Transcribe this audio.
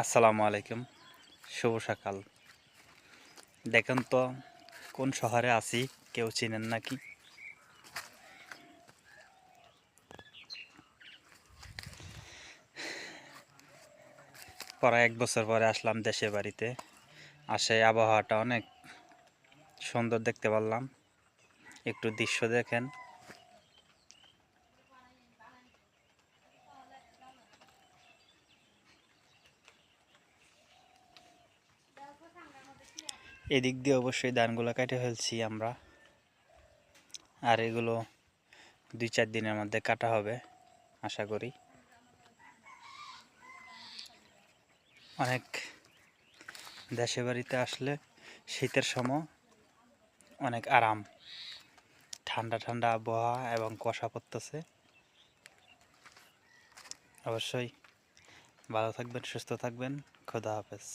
আসসালামু আলাইকুম, শুভ সকাল। দেখেন তো কোন শহরে আছি, কেউ চিনেন নাকি? প্রায় 1 বছর পরে আসলাম দেশের বাড়িতে। আসে আবহাওয়াটা অনেক সুন্দর দেখতে পারলাম। একটু দৃশ্য দেখেন। এদিক দিয়ে অবশ্যই ধানগুলো কেটে ফেলছি আমরা, আর এগুলো 2-4 দিনের মধ্যে কাটা হবে আশা করি। অনেক দেশে বাড়িতে আসলে শীতের সময় অনেক আরাম, ঠান্ডা ঠান্ডা আবহাওয়া এবং কুয়াশা পড়তেছে। অবশ্যই ভালো থাকবেন, সুস্থ থাকবেন। খোদা হাফেজ।